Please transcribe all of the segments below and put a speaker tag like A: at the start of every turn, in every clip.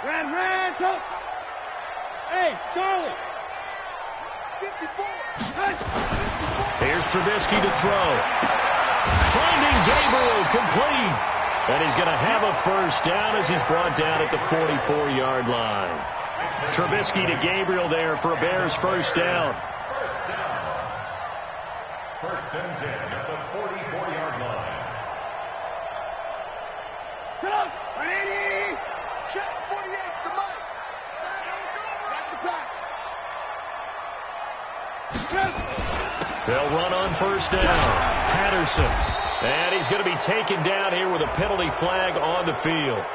A: Red, go. Hey, Charlie. 54.
B: Here's Trubisky to throw. Finding Gabriel complete. And he's going to have a first down as he's brought down at the 44-yard line. Trubisky to Gabriel there for a Bears first down.
C: First and 10 at the 44-yard line.
A: Come on, 180. Check 48 to Mike. That's the pass.
B: They'll run on first down. Patterson. And he's going to be taken down here with a penalty flag on the field.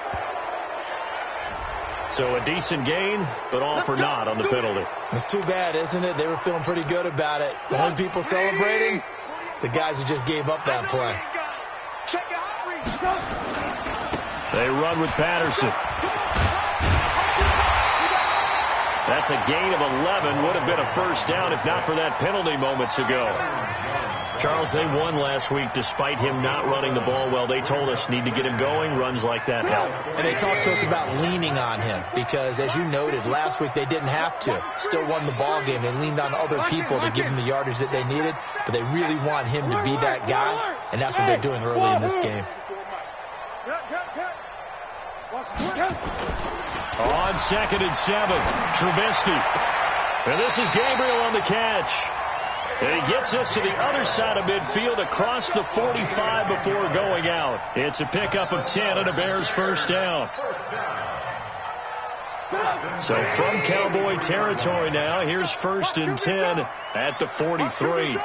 B: So a decent gain, but all for naught on the penalty.
D: It's too bad, isn't it? They were feeling pretty good about it. The only people celebrating, the guys who just gave up that play.
B: They run with Patterson. That's a gain of 11. Would have been a first down if not for that penalty moments ago. Charles, they won last week despite him not running the ball well. They told us need to get him going. Runs like that help.
D: And they talked to us about leaning on him because, as you noted, last week they didn't have to. Still won the ball game. They leaned on other people to give them the yardage that they needed, but they really want him to be that guy, and that's what they're doing early in this game.
B: On 2nd and 7, Trubisky. And this is Gabriel on the catch. And he gets us to the other side of midfield across the 45 before going out. It's a pickup of 10 and a Bears first down. So from Cowboy territory now, here's 1st and 10 at the 43.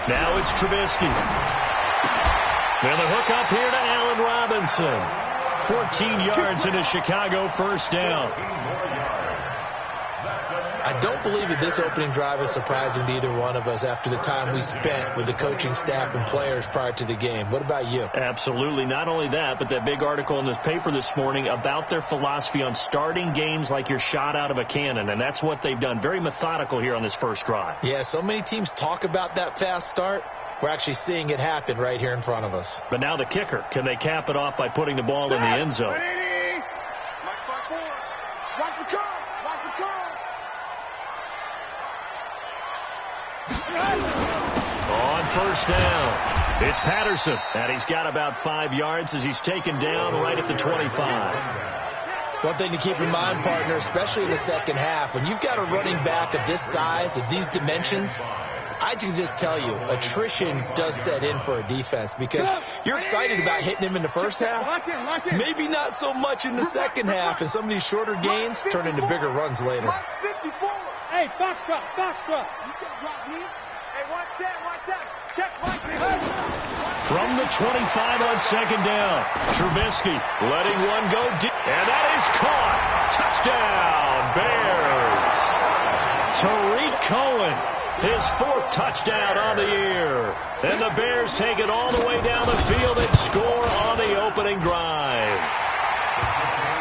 B: Now it's Trubisky. And the hook up here to Allen Robinson. 14 yards in a Chicago first down.
D: I don't believe that this opening drive is surprising to either one of us after the time we spent with the coaching staff and players prior to the game. What about you?
B: Absolutely. Not only that, but that big article in this paper this morning about their philosophy on starting games like you're shot out of a cannon, and that's what they've done. Very methodical here on this first drive.
D: Yeah, so many teams talk about that fast start. We're actually seeing it happen right here in front of us.
B: But now the kicker. Can they cap it off by putting the ball in the end zone?
A: Watch the curl. Watch the curl.
B: On first down, it's Patterson. And he's got about 5 yards as he's taken down right at the 25.
D: One thing to keep in mind, partner, especially in the second half, when you've got a running back of this size, of these dimensions, I can just tell you, attrition does set in for a defense because you're excited about hitting him in the first half. Maybe not so much in the second half, and some of these shorter gains turn into bigger runs later.
A: Hey, box truck. Hey, watch that. Check, Mike.
B: From the 25 on second down, Trubisky letting one go deep. And that is caught. Touchdown, Bears. Tariq Cohen. His 4th touchdown on the year. And the Bears take it all the way down the field and score on the opening drive.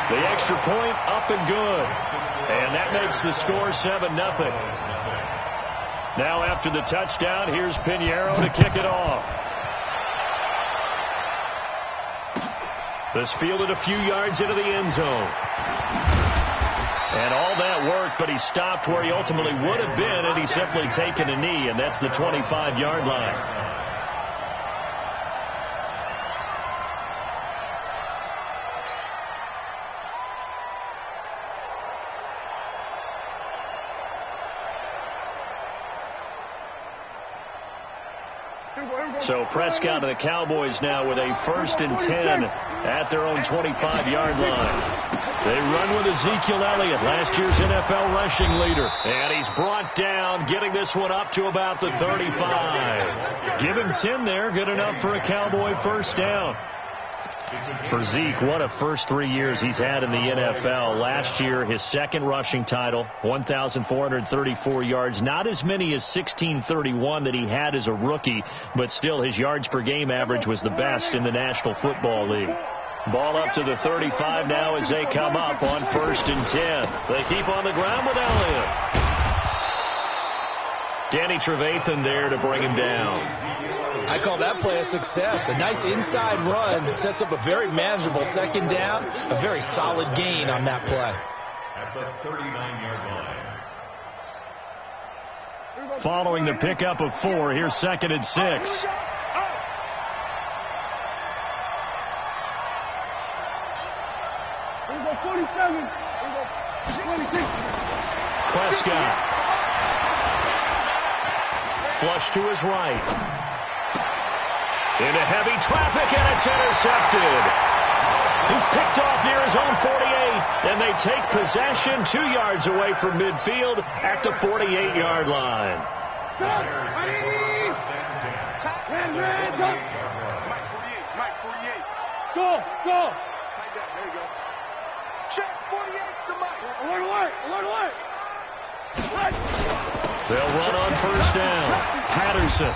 B: The extra point up and good. And that makes the score 7-0. Now after the touchdown, here's Pinheiro to kick it off. This fielded a few yards into the end zone. And all that worked, but he stopped where he ultimately would have been, and he's simply taken a knee, and that's the 25-yard line. So Prescott and the Cowboys now with a 1st and 10 at their own 25-yard line. They run with Ezekiel Elliott, last year's NFL rushing leader. And he's brought down, getting this one up to about the 35. Give him 10 there, good enough for a Cowboy first down. For Zeke, what a first 3 years he's had in the NFL. Last year, his 2nd rushing title, 1,434 yards. Not as many as 1,631 that he had as a rookie, but still his yards per game average was the best in the National Football League. Ball up to the 35 now as they come up on 1st and 10. They keep on the ground with Elliott. Danny Trevathan there to bring him down.
D: I call that play a success. A nice inside run sets up a very manageable second down. A very solid gain on that play.
C: At the 39-yard line.
B: Following the pickup of 4, here's 2nd and 6.
A: Here we go, 47. Here we go, 26.
B: Prescott. Flush to his right. Into heavy traffic, and it's intercepted. He's picked off near his own 48, and they take possession 2 yards away from midfield at the 48-yard line.
A: Mike 48. Go. There you go. Check 48 to Mike. Alert.
B: They'll run on first down. Patterson.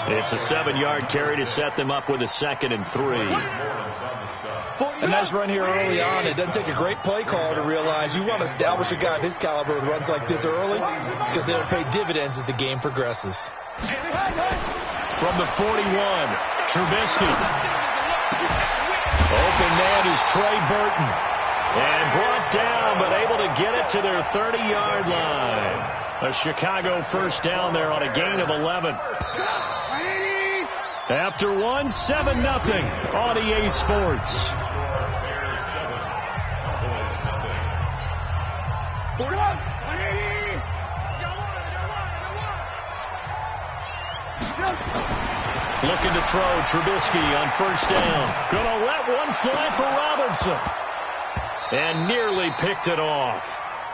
B: It's a 7-yard carry to set them up with a 2nd and 3.
D: A nice run here early on. It doesn't take a great play call to realize you want to establish a guy of his caliber with runs like this early because they'll pay dividends as the game progresses.
B: From the 41, Trubisky. Open man is Trey Burton. And brought down, but able to get it to their 30-yard line. A Chicago first down there on a gain of 11. After 1, 7-0 on EA Sports. Looking to throw, Trubisky on first down. Gonna let one fly for Robinson. And nearly picked it off.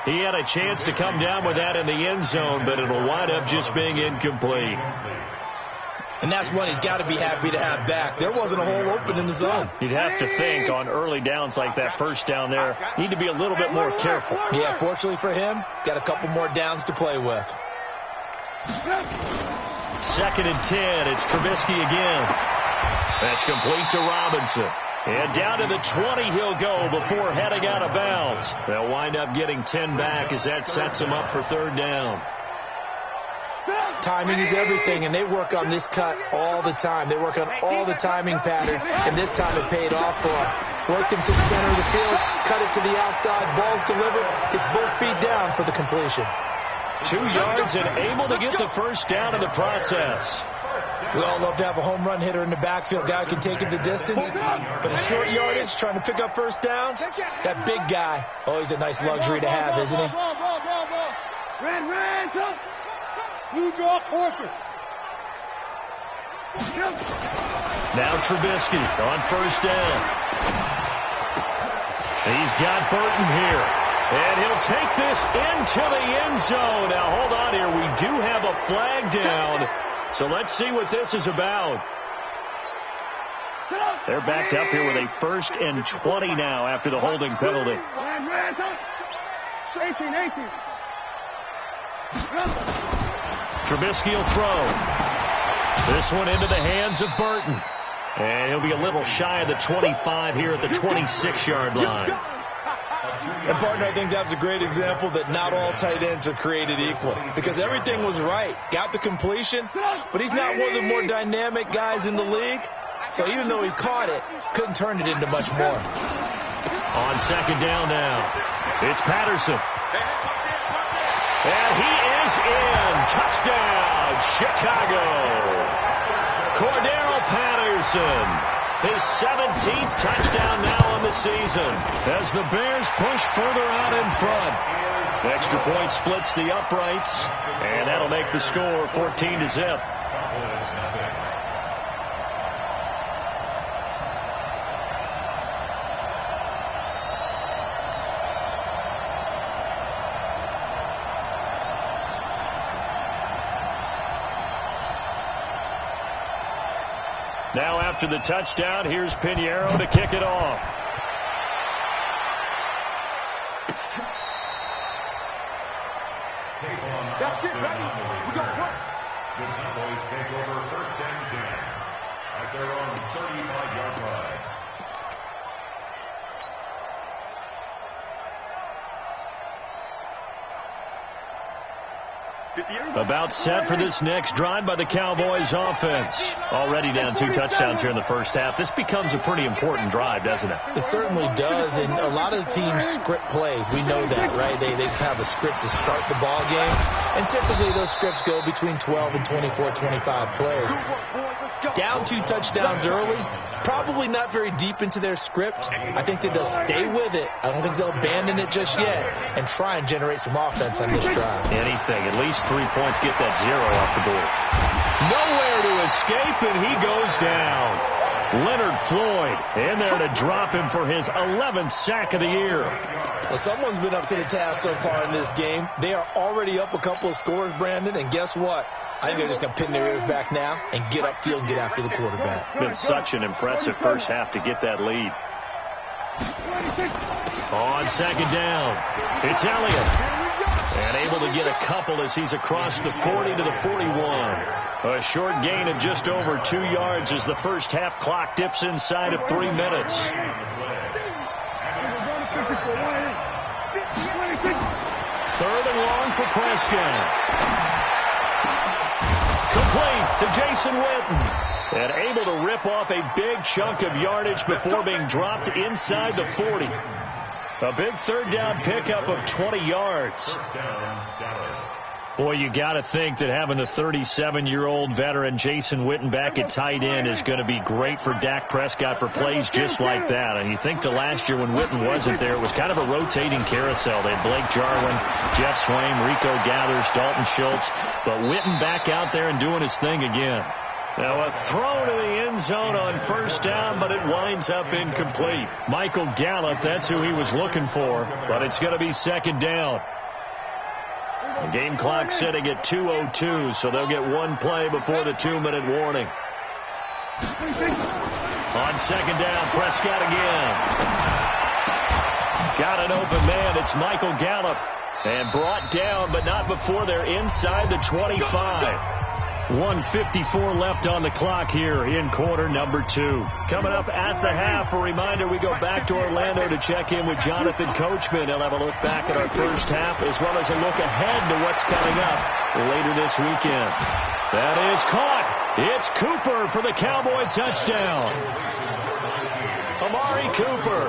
B: He had a chance to come down with that in the end zone, but it'll wind up just being incomplete.
D: And that's one he's got to be happy to have back. There wasn't a hole open in the zone.
B: You'd have to think on early downs like that first down there, need to be a little bit more careful.
D: Yeah, fortunately for him, got a couple more downs to play with.
B: 2nd and 10, it's Trubisky again. That's complete to Robinson. And down to the 20 he'll go before heading out of bounds. They'll wind up getting 10 back as that sets him up for 3rd down.
D: Timing is everything, and they work on this cut all the time. They work on all the timing patterns, and this time it paid off for him. Worked him to the center of the field, cut it to the outside, ball's delivered, gets both feet down for the completion.
B: 2 yards and able to get the first down in the process.
D: We all love to have a home run hitter in the backfield. Guy can take it the distance, but a short yardage, trying to pick up first downs, that big guy, always a nice luxury to have, isn't he?
A: Red, go. Blue draw quarters.
B: Now Trubisky on first down. He's got Burton here. And he'll take this into the end zone. Now, hold on here. We do have a flag down. So let's see what this is about. They're backed up here with a 1st and 20 now after the holding penalty.
A: 18.
B: Trubisky will throw. This one into the hands of Burton. And he'll be a little shy of the 25 here at the 26-yard line.
D: And, partner, I think that's a great example that not all tight ends are created equal. Because everything was right. Got the completion, but he's not one of the more dynamic guys in the league. So even though he caught it, couldn't turn it into much more.
B: On 2nd down now, it's Patterson. And he is in. Touchdown, Chicago. Cordero Patterson. His 17th touchdown now on the season as the Bears push further out in front. Extra point splits the uprights, and that'll make the score 14-0. Now after the touchdown, here's Pinheiro to kick it off.
A: That's it, ready? We got work.
C: The Cowboys take over 1st and 10 at their own 35-yard line.
B: About set for this next drive by the Cowboys offense. Already down 2 touchdowns here in the first half. This becomes a pretty important drive, doesn't it?
D: It certainly does, and a lot of the teams script plays. We know that, right? They have a script to start the ball game, and typically those scripts go between 12 and 24, 25 plays. Down 2 touchdowns early, probably not very deep into their script. I think that they'll stay with it. I don't think they'll abandon it just yet and try and generate some offense on this drive.
B: Anything, at least 3 points, get that 0 off the board. Nowhere to escape, and he goes down. Leonard Floyd in there to drop him for his 11th sack of the year.
D: Well, someone's been up to the task so far in this game. They are already up a couple of scores, Brandon, and guess what? I think they're just going to pin their ears back now and get upfield and get after the quarterback.
B: Been such an impressive first half to get that lead. On second down, it's Elliott. And able to get a couple as he's across the 40 to the 41. A short gain of just over 2 yards as the first half clock dips inside of 3 minutes. Third and long for Prescott. Complete to Jason Witten. And able to rip off a big chunk of yardage before being dropped inside the 40. A big third down pickup of 20 yards. Boy, you got to think that having the 37-year-old veteran Jason Witten back at tight end is going to be great for Dak Prescott for plays just like that. And you think the last year when Witten wasn't there, it was kind of a rotating carousel. They had Blake Jarwin, Jeff Swaim, Rico Gathers, Dalton Schultz. But Witten back out there and doing his thing again. Now a throw to the end zone on first down, but it winds up incomplete. Michael Gallup, that's who he was looking for, but it's going to be second down. The game clock setting at 2:02, so they'll get one play before the 2-minute warning. On second down, Prescott again. Got an open man. It's Michael Gallup. And brought down, but not before they're inside the 25. 1:54 left on the clock here in quarter number 2. Coming up at the half, a reminder, we go back to Orlando to check in with Jonathan Coachman. He'll have a look back at our first half as well as a look ahead to what's coming up later this weekend. That is caught. It's Cooper for the Cowboy touchdown. Amari Cooper,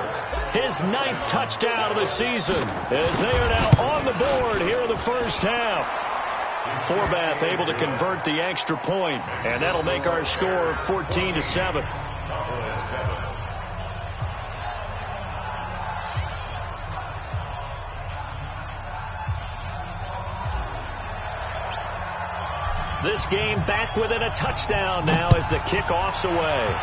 B: his 9th touchdown of the season as they are now on the board here in the first half. Forbath able to convert the extra point, and that'll make our score 14-7. This game back within a touchdown now as the kickoff's away.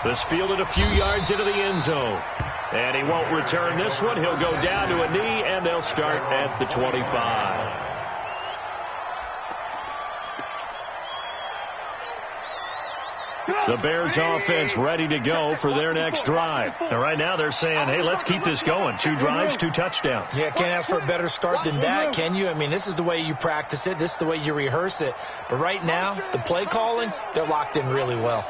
B: This fielded a few yards into the end zone. And he won't return this one. He'll go down to a knee, and they'll start at the 25. The Bears offense ready to go for their next drive. And right now they're saying, hey, let's keep this going. 2 drives, 2 touchdowns.
D: Yeah, can't ask for a better start than that, can you? I mean, this is the way you practice it. This is the way you rehearse it. But right now, the play calling, they're locked in really well.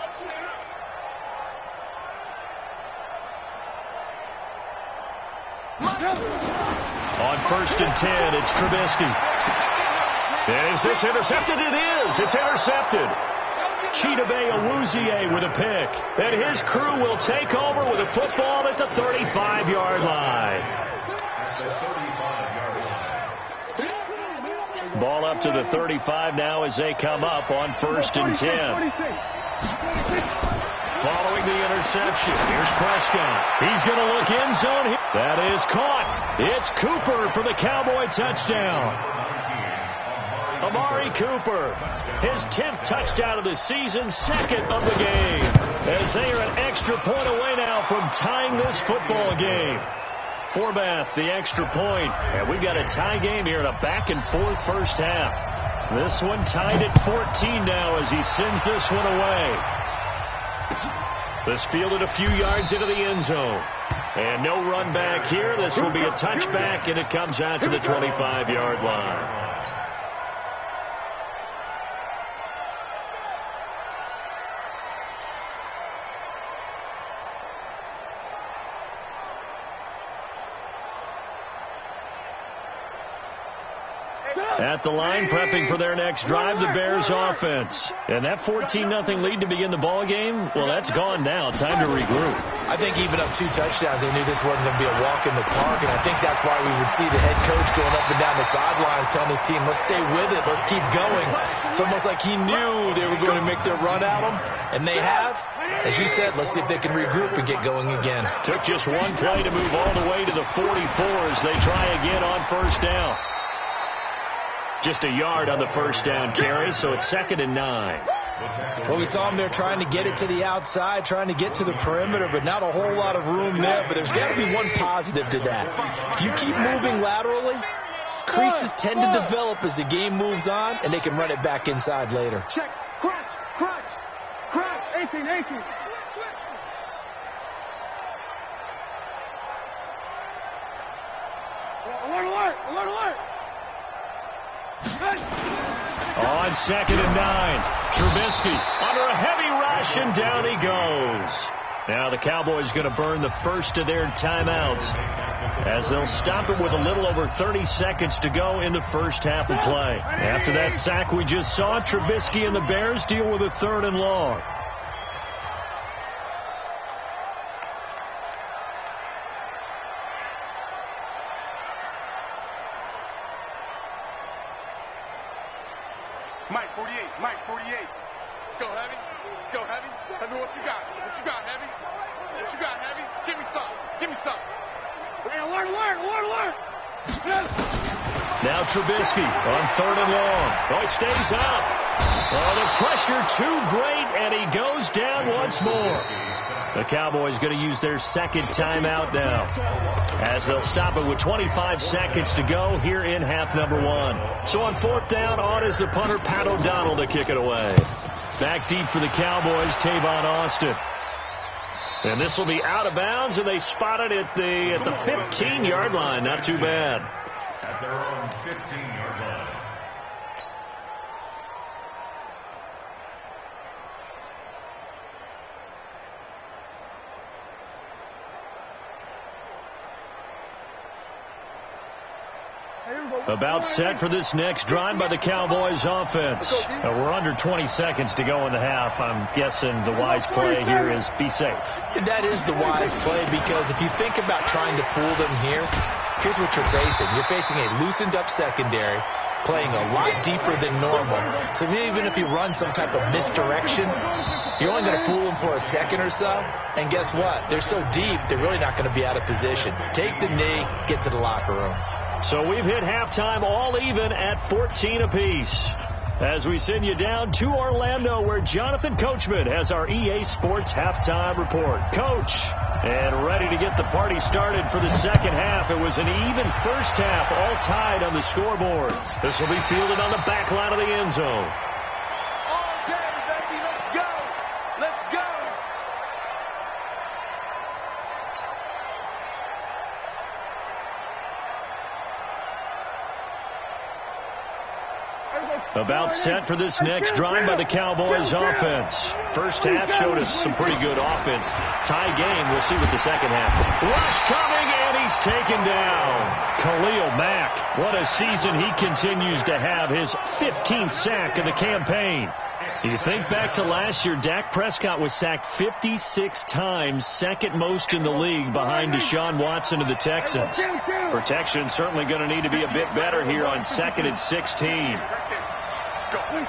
B: On first and 10, it's Trubisky. Is this intercepted? It is. It's intercepted. Chidobe Awuzie with a pick. And his crew will take over with a football at the 35-yard line. Ball up to the 35 now as they come up on first and 10. Following the interception, here's Prescott. He's going to look end zone here. That is caught. It's Cooper for the Cowboy touchdown. Amari Cooper, his 10th touchdown of the season, 2nd of the game, as they are an extra point away now from tying this football game. Forbath, the extra point, and we've got a tie game here in a back-and-forth first half. This one tied at 14 now as he sends this one away. This fielded a few yards into the end zone. And no run back here. This will be a touchback, and it comes out to the 25-yard line. At the line, prepping for their next drive, the Bears offense. And that 14-0 lead to begin the ball game, well, that's gone now. Time to regroup.
D: I think even up 2 touchdowns, they knew this wasn't going to be a walk in the park, and I think that's why we would see the head coach going up and down the sidelines telling his team, let's stay with it, let's keep going. It's almost like he knew they were going to make their run at him, and they have. As you said, let's see if they can regroup and get going again.
B: Took just one play to move all the way to the 44 as they try again on first down. Just a yard on the first down carry, so it's 2nd and 9.
D: Well, we saw them there trying to get it to the outside, trying to get to the perimeter, but not a whole lot of room there. But there's got to be one positive to that. If you keep moving laterally, creases tend to develop as the game moves on, and they can run it back inside later.
A: Check. Crunch. 18. Alert.
B: On 2nd and 9, Trubisky under a heavy rush, and down he goes. Now the Cowboys going to burn the first of their timeouts as they'll stop it with a little over 30 seconds to go in the first half of play. After that sack we just saw, Trubisky and the Bears deal with a 3rd and long.
A: Mike 48. Let's go, Heavy. Heavy, what you got? Heavy? Give me some. Hey, alert.
B: Now Trubisky on 3rd and long. Oh, he stays up. Oh, the pressure too great, and he goes down once more. The Cowboys going to use their 2nd timeout now as they'll stop it with 25 seconds to go here in half number 1. So on 4th down, on is the punter, Pat O'Donnell, to kick it away. Back deep for the Cowboys, Tavon Austin. And this will be out of bounds, and they spot it at the 15-yard line. Not too bad.
C: At their own 15-yard line.
B: About set for this next drive by the Cowboys offense. We're under 20 seconds to go in the half. I'm guessing the wise play here is be safe.
D: That is the wise play, because if you think about trying to fool them here, here's what you're facing. You're facing a loosened up secondary, playing a lot deeper than normal. So even if you run some type of misdirection, you're only going to fool them for a second or so. And guess what? They're so deep, they're really not going to be out of position. Take the knee, get to the locker room.
B: So we've hit halftime all even at 14 apiece. As we send you down to Orlando, where Jonathan Coachman has our EA Sports halftime report. Coach, and ready to get the party started for the second half. It was an even first half, all tied on the scoreboard. This will be fielded on the back line of the end zone.
A: All day, baby, let's go.
B: About set for this next drive by the Cowboys offense. First half showed us some pretty good offense. Tie game, we'll see what the second half. Rush coming, and he's taken down. Khalil Mack, what a season he continues to have. His 15th sack of the campaign. You think back to last year, Dak Prescott was sacked 56 times, second most in the league behind Deshaun Watson of the Texans. Protection certainly going to need to be a bit better here on 2nd and 16.
A: Go.
B: To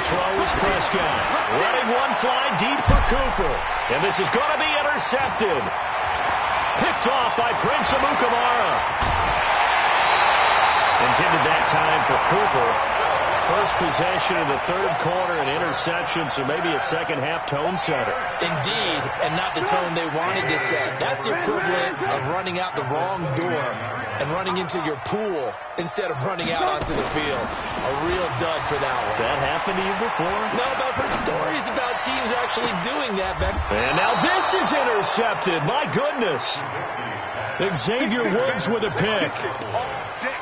B: throw is Prescott. Letting one fly deep for Cooper. And this is going to be intercepted. Picked off by Prince Amukamara. Intended that time for Cooper. First possession in the third quarter, an interception, so maybe a second half tone setter.
D: Indeed, and not the tone they wanted to set. That's the equivalent of running out the wrong door and running into your pool instead of running out onto the field. A real dud for that one.
B: Has that happened to you before?
D: No, but I've heard stories about teams actually doing that, Beck.
B: And now this is intercepted. My goodness. Xavier Woods with a pick.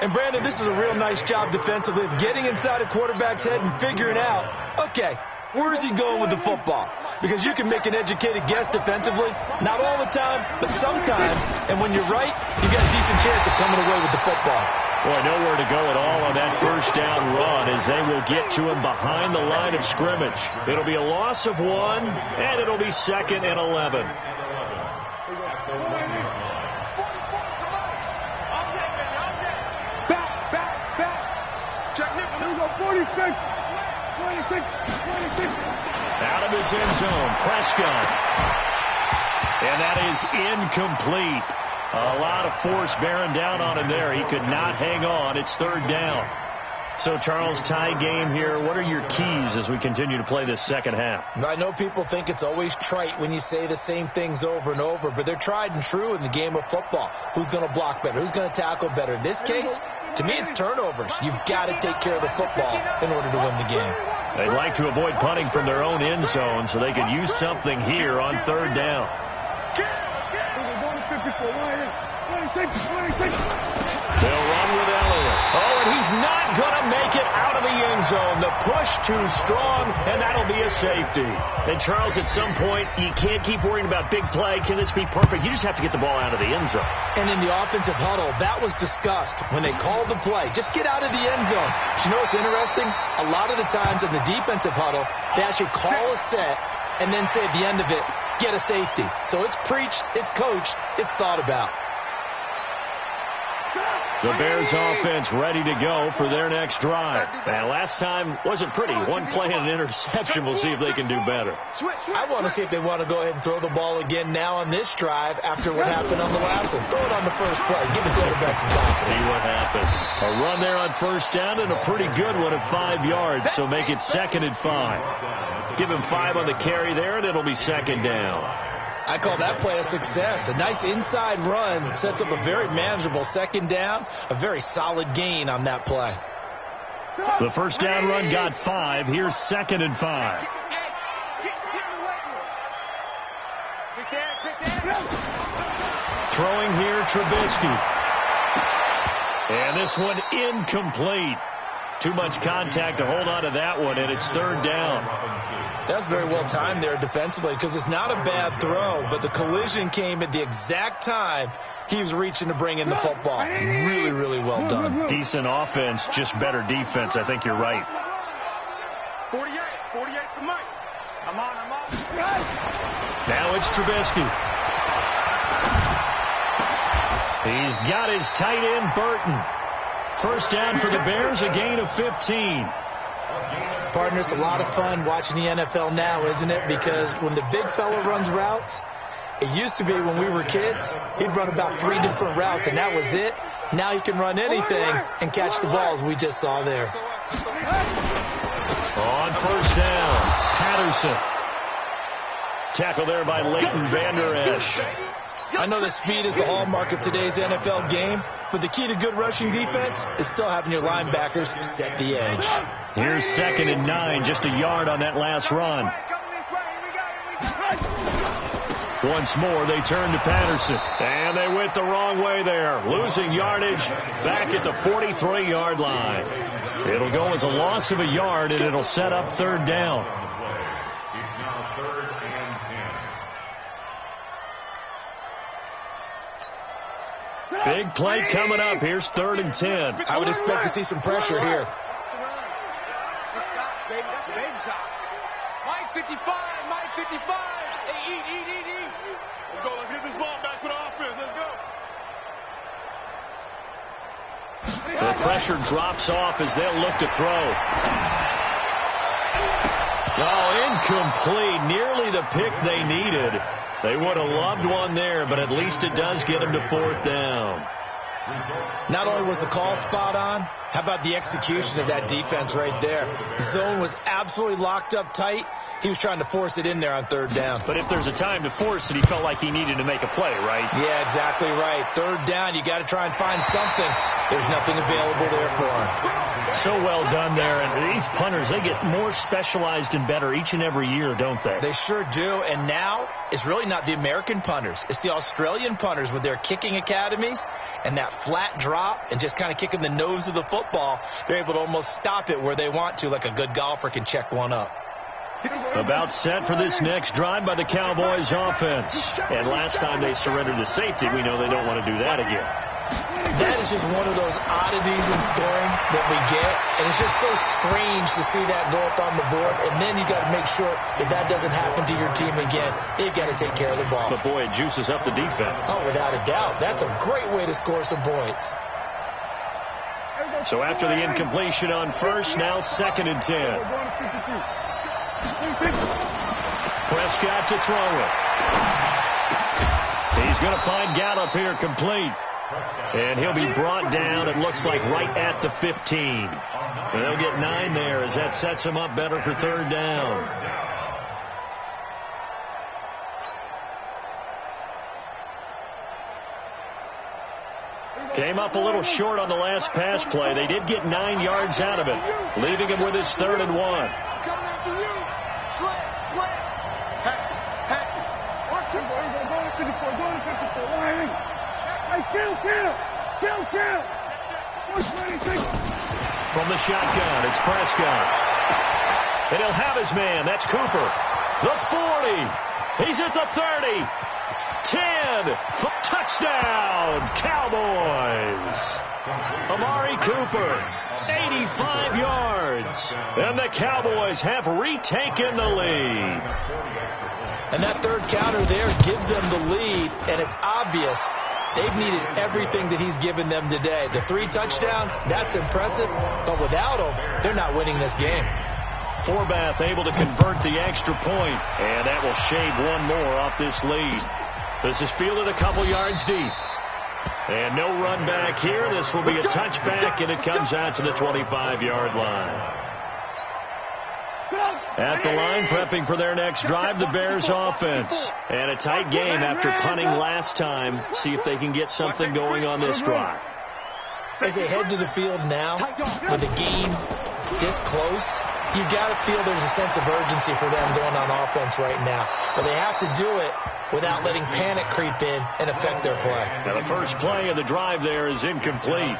D: And, Brandon, this is a real nice job defensively of getting inside a quarterback's head and figuring out, okay, where is he going with the football? Because you can make an educated guess defensively. Not all the time, but sometimes. And when you're right, you got a decent chance of coming away with the football.
B: Boy, nowhere to go at all on that first down run as they will get to him behind the line of scrimmage. It'll be a loss of 1, and it'll be 2nd and 11. Out of his end zone, Prescott. And that is incomplete. A lot of force bearing down on him there. He could not hang on. It's 3rd down. So, Charles, tie game here. What are your keys as we continue to play this second half?
D: I know people think it's always trite when you say the same things over and over, but they're tried and true in the game of football. Who's going to block better? Who's going to tackle better? In this case, to me, it's turnovers. You've got to take care of the football in order to win the game.
B: They'd like to avoid punting from their own end zone so they can use something here on 3rd down. They'll run with Elliott. Oh, and he's not going to make it out of the end zone. The push too strong, and that'll be a safety. And, Charles, at some point, you can't keep worrying about big play. Can this be perfect? You just have to get the ball out of the end zone.
D: And in the offensive huddle, that was discussed when they called the play. Just get out of the end zone. But you know what's interesting? A lot of the times in the defensive huddle, they actually call a set and then say at the end of it, get a safety. So it's preached, it's coached, it's thought about.
B: The Bears offense ready to go for their next drive. And last time wasn't pretty. One play and an interception. We'll see if they can do better.
D: I want to see if they want to go ahead and throw the ball again now on this drive after what happened on the last one. Throw it on the first play. Give the quarterback some confidence.
B: See what happens. A run there on 1st down and a pretty good one at 5 yards. So make it 2nd and 5. Give him 5 on the carry there, and it'll be 2nd down.
D: I call that play a success. A nice inside run sets up a very manageable 2nd down, a very solid gain on that play.
B: The first down run got 5. Here's 2nd and 5. Throwing here, Trubisky. And this one incomplete. Too much contact to hold on to that one, and it's 3rd down.
D: That's very well timed there defensively because it's not a bad throw, but the collision came at the exact time he was reaching to bring in the football. Really, really well done.
B: Decent offense, just better defense. I think you're right.
A: 48 for Mike. I'm on.
B: Now it's Trubisky. He's got his tight end, Burton. First down for the Bears, a gain of 15.
D: Partner, it's a lot of fun watching the NFL now, isn't it? Because when the big fella runs routes, it used to be when we were kids, he'd run about 3 different routes, and that was it. Now he can run anything and catch the balls we just saw there.
B: On 1st down, Patterson. Tackle there by Leighton Vander Esch.
D: I know that speed is the hallmark of today's NFL game, but the key to good rushing defense is still having your linebackers set the edge.
B: Here's 2nd and 9, just a yard on that last run. Once more, they turn to Patterson, and they went the wrong way there, losing yardage back at the 43-yard line. It'll go as a loss of a yard, and it'll set up 3rd down.
C: It's now 3rd and 10.
B: Big play coming up. Here's 3rd and 10.
D: I would expect to see some pressure here.
A: That's a baby shot. Mike 55. Hey, eat. Let's go. Let's get this ball back for the offense. Let's go.
B: The pressure drops off as they'll look to throw. Oh, incomplete. Nearly the pick they needed. They would have loved one there, but at least it does get them to 4th down.
D: Not only was the call spot on, how about the execution of that defense right there? The zone was absolutely locked up tight. He was trying to force it in there on 3rd down.
B: But if there's a time to force it, he felt like he needed to make a play, right?
D: Yeah, exactly right. 3rd down, you got to try and find something. There's nothing available there for him.
B: So well done there. And these punters, they get more specialized and better each and every year, don't they?
D: They sure do. And now it's really not the American punters. It's the Australian punters with their kicking academies and that flat drop and just kind of kicking the nose of the football. They're able to almost stop it where they want to, like a good golfer can check one up.
B: About set for this next drive by the Cowboys offense. And last time they surrendered to safety, we know they don't want to do that again.
D: That is That's just one of those oddities in scoring that we get. And it's just so strange to see that go up on the board. And then you got to make sure that that doesn't happen to your team again. They've got to take care of the ball.
B: But, boy, it juices up the defense.
D: Oh, without a doubt. That's a great way to score some points.
B: So after the incompletion on first, now 2nd and 10. Prescott to throw it. He's going to find Gallup here complete. And he'll be brought down, it looks like, right at the 15. And they'll get 9 there as that sets him up better for 3rd down. Came up a little short on the last pass play. They did get 9 yards out of it, leaving him with his 3rd and 1.
A: Coming after you. Slant. Hatch it. Watch him. Go to 54. Go to 54. Hey, kill.
B: From the shotgun, it's Prescott. And he'll have his man. That's Cooper. The 40. He's at the 30. 10. Touchdown, Cowboys. Amari Cooper, 85 yards. And the Cowboys have retaken the lead.
D: And that 3rd counter there gives them the lead, and it's obvious they've needed everything that he's given them today. The 3 touchdowns, that's impressive, but without him, they're not winning this game.
B: Forbath able to convert the extra point, and that will shave 1 more off this lead. This is fielded a couple yards deep. And no run back here. This will be a touchback, and it comes out to the 25-yard line. At the line, prepping for their next drive, the Bears offense. And a tight game after punting last time. See if they can get something going on this drive.
D: As they head to the field now, with the game this close, you've got to feel there's a sense of urgency for them going on offense right now. But they have to do it without letting panic creep in and affect their play.
B: Now the first play of the drive there is incomplete.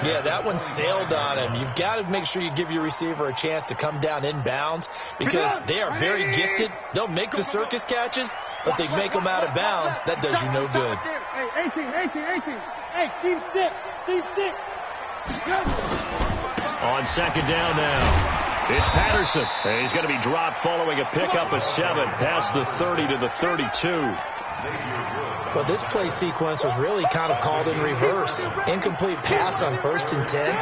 D: Yeah, that one sailed on him. You've got to make sure you give your receiver a chance to come down inbounds because they are very gifted. They'll make the circus catches, but they make them out of bounds. That does you no good.
A: Hey, 18. Hey, Steve 6.
B: On 2nd down now. It's Patterson. And he's going to be dropped following a pickup of 7 past the 30 to the 32.
D: Well, this play sequence was really kind of called in reverse. Incomplete pass on 1st and 10.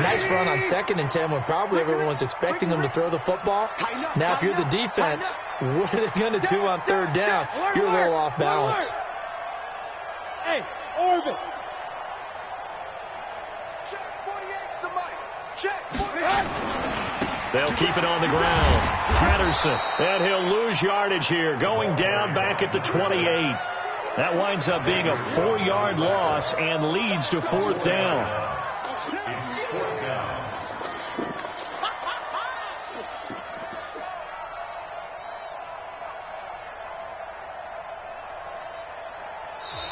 D: Nice run on 2nd and 10 when probably everyone was expecting them to throw the football. Now, if you're the defense, what are they going to do on 3rd down? You're a little off balance.
A: Hey, Orbit. Check 48 the mic. Check 48.
B: They'll keep it on the ground. Patterson, and he'll lose yardage here, going down back at the 28. That winds up being a 4-yard loss and leads to 4th down.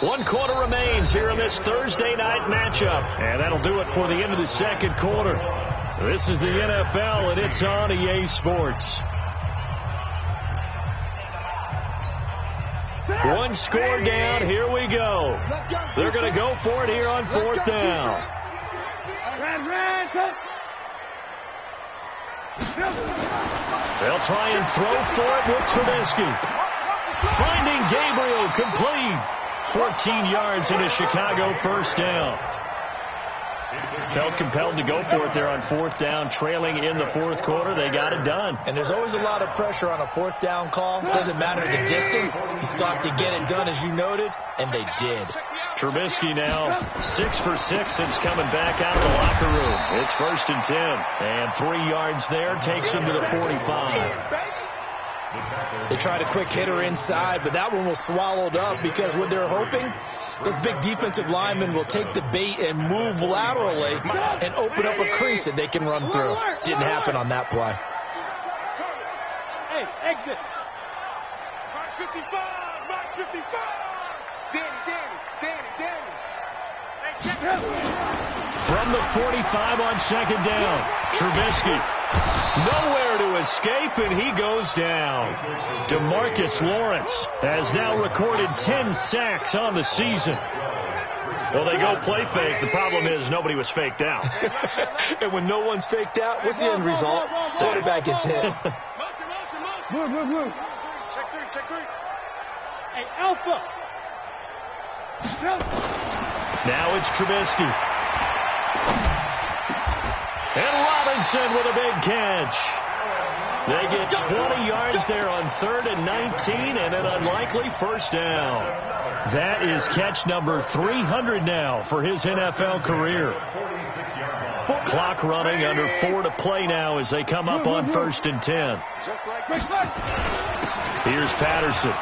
B: One quarter remains here in this Thursday night matchup. And that'll do it for the end of the 2nd quarter. This is the NFL, and it's on EA Sports. One score down. Here we go. They're going to go for it here on 4th down. They'll try and throw for it with Trubisky. Finding Gabriel complete. 14 yards into Chicago, 1st down. Felt compelled to go for it there on 4th down, trailing in the 4th quarter. They got it done.
D: And there's always a lot of pressure on a 4th down call. Doesn't matter the distance. You still have to get it done, as you noted, and they did.
B: Trubisky now 6 for 6 since coming back out of the locker room. It's 1st and 10. And 3 yards there takes him to the 45.
D: They tried a quick hitter inside, but that one was swallowed up because what they're hoping, those big defensive linemen will take the bait and move laterally and open up a crease that they can run through. Didn't happen on that play.
A: Hey, exit. Mark 55, Mark 55. Danny.
B: From the 45 on 2nd down, Trubisky Nowhere to escape, and he goes down. DeMarcus Lawrence has now recorded 10 sacks on the season. Well, they go play fake. The problem is nobody was faked out.
D: And when no one's faked out, what's the end result? Quarterback gets hit.
A: Blue. Check three. Hey, Alpha.
B: Now it's Trubisky. And Robinson with a big catch. They get 20 yards there on 3rd and 19 and an unlikely first down. That is catch number 300 now for his NFL career. Clock running, under 4 to play now as they come up on 1st and 10. Here's Patterson.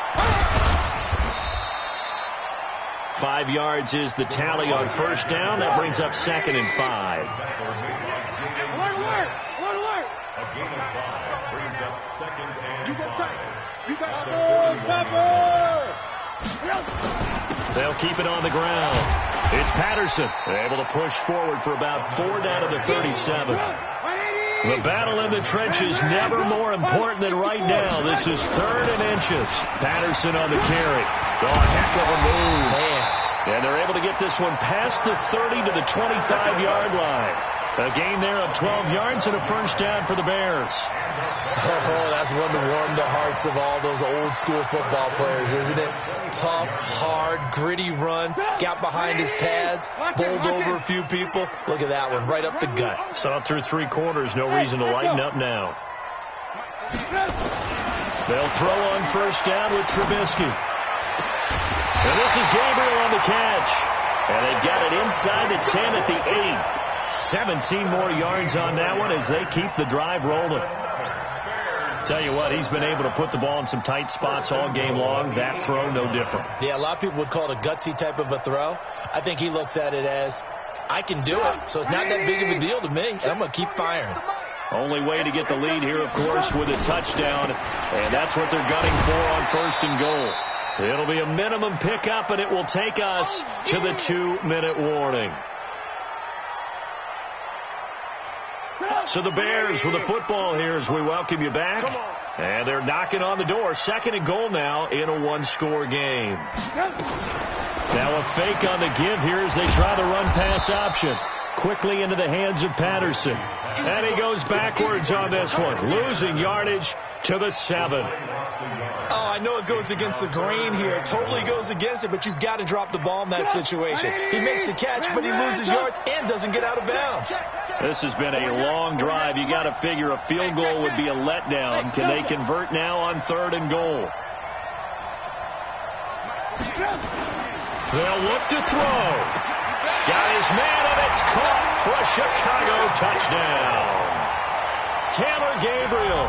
B: 5 yards is the tally on first down. That brings up 2nd and 5.
C: A gain of 5 brings up 2nd and 5.
B: They'll keep it on the ground. It's Patterson. They're able to push forward for about 4 down to the 37. The battle in the trenches never more important than right now. This is 3rd and inches. Patterson on the carry. Oh, a heck of a move. Man. And they're able to get this one past the 30 to the 25-yard line. A gain there of 12 yards and a first down for the Bears.
D: Oh, that's one to warm the hearts of all those old-school football players, isn't it? Tough, hard, gritty run. Got behind his pads, bowled over a few people. Look at that one, right up the gut.
B: Saw through 3 quarters, no reason to lighten up now. They'll throw on first down with Trubisky. And this is Gabriel on the catch. And they've got it inside the 10 at the 8. 17 more yards on that one as they keep the drive rolling. Tell you what, he's been able to put the ball in some tight spots all game long. That throw, no different.
D: Yeah, a lot of people would call it a gutsy type of a throw. I think he looks at it as, I can do it, so it's not that big of a deal to me, and I'm going to keep firing.
B: Only way to get the lead here, of course, with a touchdown, and that's what they're gunning for on 1st and goal. It'll be a minimum pickup, and it will take us to the 2-minute warning. So the Bears with the football here as we welcome you back. And they're knocking on the door. 2nd and goal now in a 1-score game. Now a fake on the give here as they try the run-pass option. Quickly into the hands of Patterson. And he goes backwards on this one. Losing yardage to the 7.
D: Oh, I know it goes against the grain here. It totally goes against it, but you've got to drop the ball in that situation. He makes the catch, but he loses yards and doesn't get out of bounds.
B: This has been a long drive. You got to figure a field goal would be a letdown. Can they convert now on 3rd and goal? They'll look to throw. Got his man, and it's caught for a Chicago touchdown. Taylor Gabriel,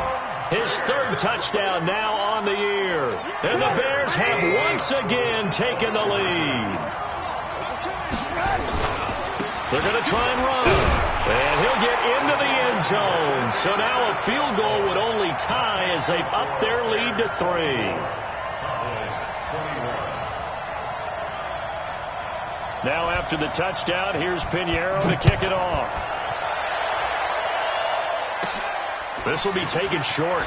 B: his 3rd touchdown now on the year. And the Bears have once again taken the lead. They're going to try and run. And he'll get into the end zone. So now a field goal would only tie as they've upped their lead to 3. Now after the touchdown, here's Pinheiro to kick it off. This will be taken short.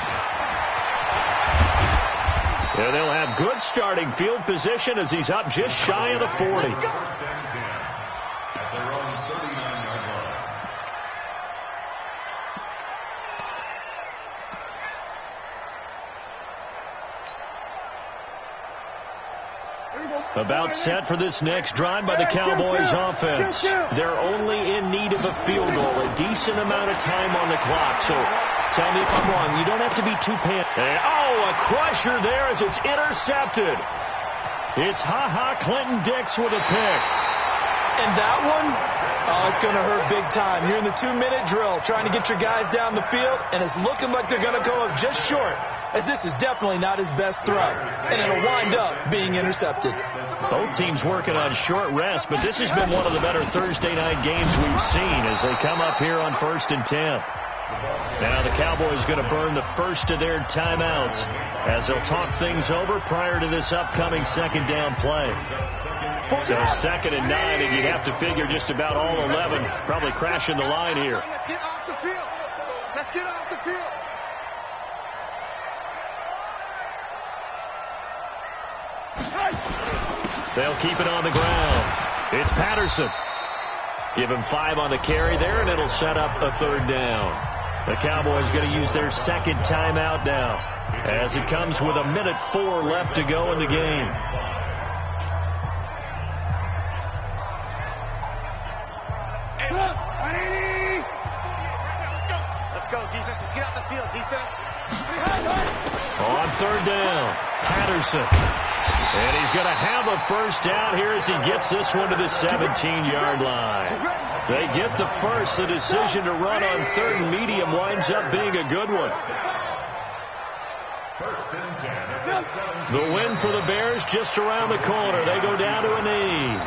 B: And they'll have good starting field position as he's up just shy of the 40. About set for this next drive by the Cowboys offense. They're only in need of a field goal, a decent amount of time on the clock. So tell me if I'm wrong. You don't have to be too Oh, a crusher there as it's intercepted. It's Clinton-Dix with a pick.
D: And that one, oh, it's going to hurt big time. You're in the 2-minute drill trying to get your guys down the field, and it's looking like they're going to go up just short, as this is definitely not his best throw, and it'll wind up being intercepted.
B: Both teams working on short rest, but this has been one of the better Thursday night games we've seen as they come up here on 1st and 10. Now the Cowboys going to burn the first of their timeouts as they'll talk things over prior to this upcoming 2nd down play. So 2nd and 9, and you'd have to figure just about all 11 probably crashing the line here.
A: Let's get off the field. Let's get off the field.
B: They'll keep it on the ground. It's Patterson. Give him 5 on the carry there, and it'll set up a 3rd down. The Cowboys going to use their 2nd timeout now, as it comes with 1:04 left to go in the game.
A: Let's go, defense. Let's get out the field, defense.
B: On 3rd down, Patterson. And he's going to have a 1st down here as he gets this one to the 17-yard line. They get the first. The decision to run on 3rd and medium winds up being a good one. The win for the Bears just around the corner. They go down to a knee.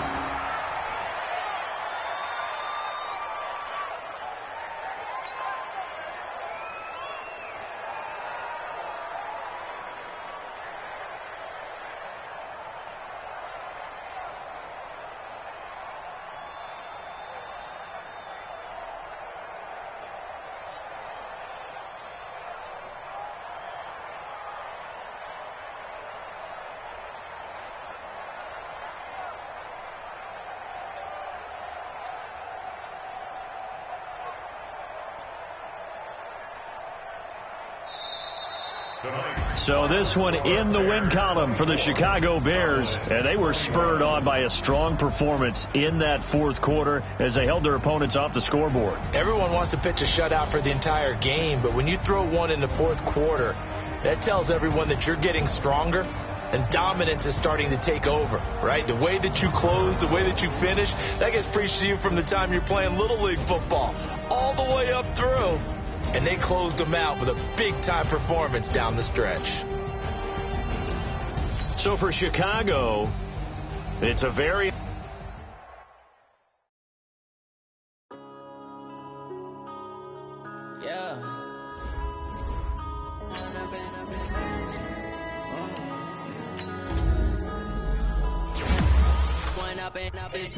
B: So this one in the win column for the Chicago Bears, and they were spurred on by a strong performance in that 4th quarter as they held their opponents off the scoreboard.
D: Everyone wants to pitch a shutout for the entire game, but when you throw one in the 4th quarter, that tells everyone that you're getting stronger and dominance is starting to take over, right? The way that you close, the way that you finish, that gets preached to you from the time you're playing Little League football all the way up through. And they closed them out with a big-time performance down the stretch.
B: So for Chicago, it's a very...
E: Yeah. One up and up is